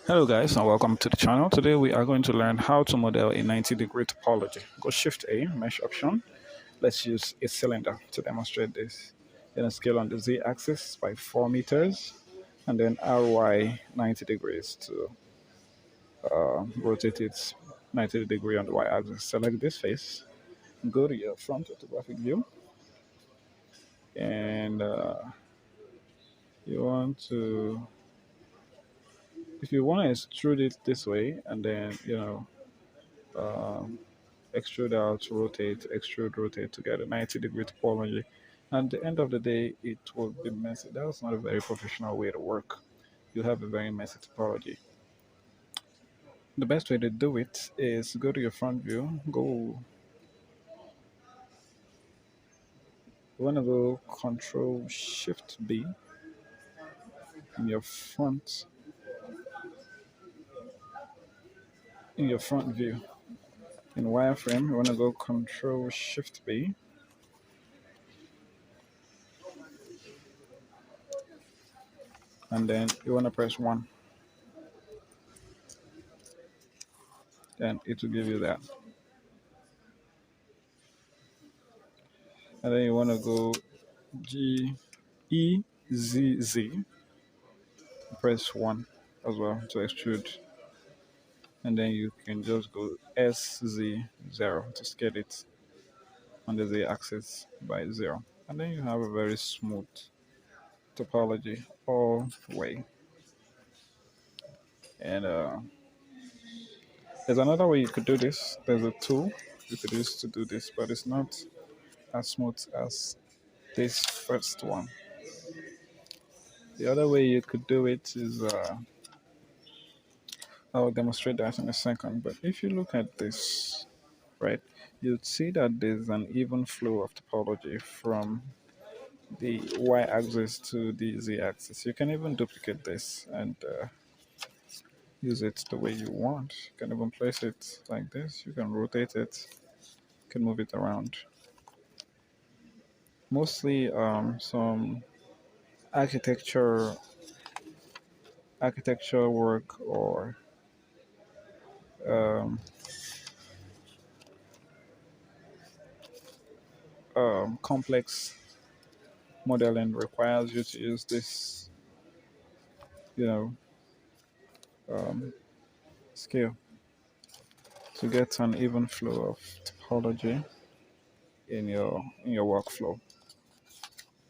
Hello guys and welcome to the channel. Today we are going to learn how to model a 90-degree topology. Go Shift A, Mesh option. Let's use a cylinder to demonstrate this. Then scale on the Z-axis by 4 meters and then RY 90 degrees to rotate it 90 degree on the Y-axis. Select this face, go to your front orthographic view and you want to, if you want to extrude it this way and then, um, extrude out, rotate, extrude, rotate to get a 90-degree topology. And at the end of the day, it will be messy. That's not a very professional way to work. You have a very messy topology. The best way to do it is go to your front view, you want to go Control Shift B in your front view. In wireframe, you want to go Control Shift B, and then you want to press 1. Then it will give you that. And then you want to go GEZZ, press 1 as well to extrude. And then you can just go SZ0 to scale it on the Z axis by 0. And then you have a very smooth topology all the way. And there's another way you could do this. There's a tool you could use to do this, but it's not as smooth as this first one. The other way you could do it is I'll demonstrate that in a second. But if you look at this, right, you'd see that there's an even flow of topology from the y-axis to the z-axis. You can even duplicate this and use it the way you want. You can even place it like this. You can rotate it. You can move it around. Mostly some architecture architecture work or um, complex modeling requires you to use this, you know, um, scale to get an even flow of topology in your workflow.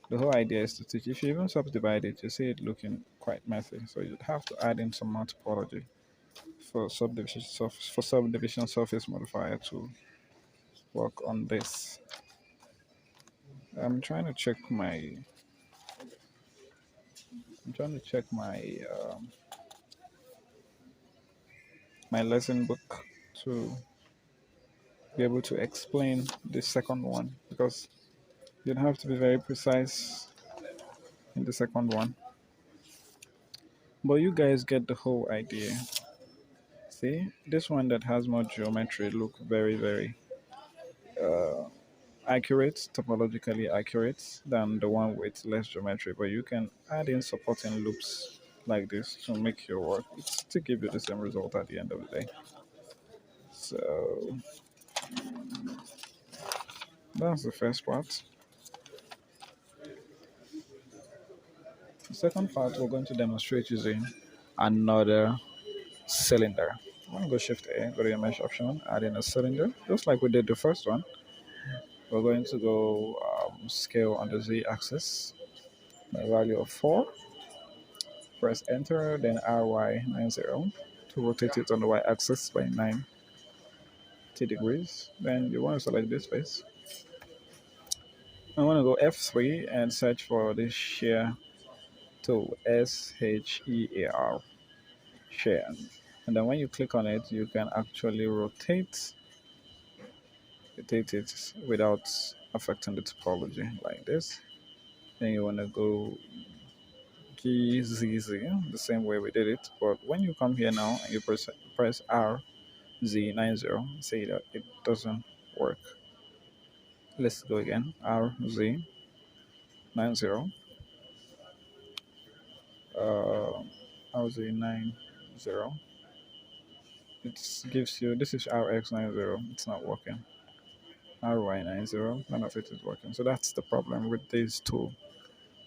The whole idea is to teach. If you even subdivide it, you see it looking quite messy. So you'd have to add in some more topology for subdivision surface modifier to work on this. I'm trying to check my I'm trying to check my lesson book to be able to explain the second one because you'd have to be very precise in the second one. But you guys get the whole idea. See, this one that has more geometry look very accurate, topologically accurate than the one with less geometry. But you can add in supporting loops like this to make your work. It's to give you the same result at the end of the day. So that's the first part. The second part, we're going to demonstrate using another cylinder. I'm going to go Shift A, go to your mesh option, add in a cylinder, just like we did the first one. We're going to go scale on the Z axis by a value of 4. Press enter, then RY90 to rotate it on the Y axis by 90 degrees. Then you want to select this face. I want to go F3 and search for this shear tool, SHEAR, shear. And then when you click on it, you can actually rotate it without affecting the topology like this. Then you want to go GZZ the same way we did it. But when you come here now and you press RZ90, say that it doesn't work. Let's go again. RZ90. RZ9. 0, it gives you this is RX90. It's not working. RY90, none of it is working. So that's the problem with these two.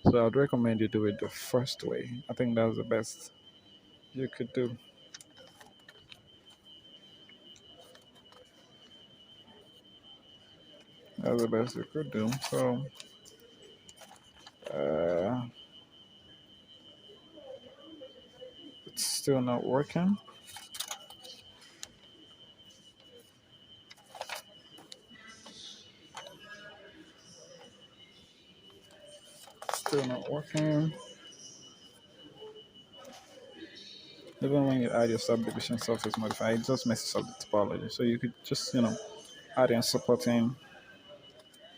So I'd recommend you do it the first way. I think that's the best you could do. That's the best you could do. So uh, it's still not working. Still not working. Even when you add your subdivision surface modifier, it just messes up the topology. So you could just, add in supporting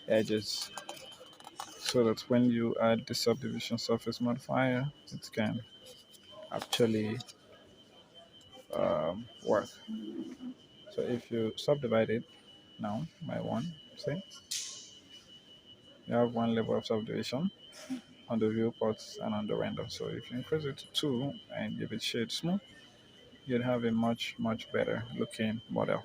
edges so that when you add the subdivision surface modifier, it can actually work. So if you subdivide it now by one, say, you have one level of subdivision on the viewports and on the render. So if you increase it to 2 and give it shade smooth, you'd have a much, much better looking model.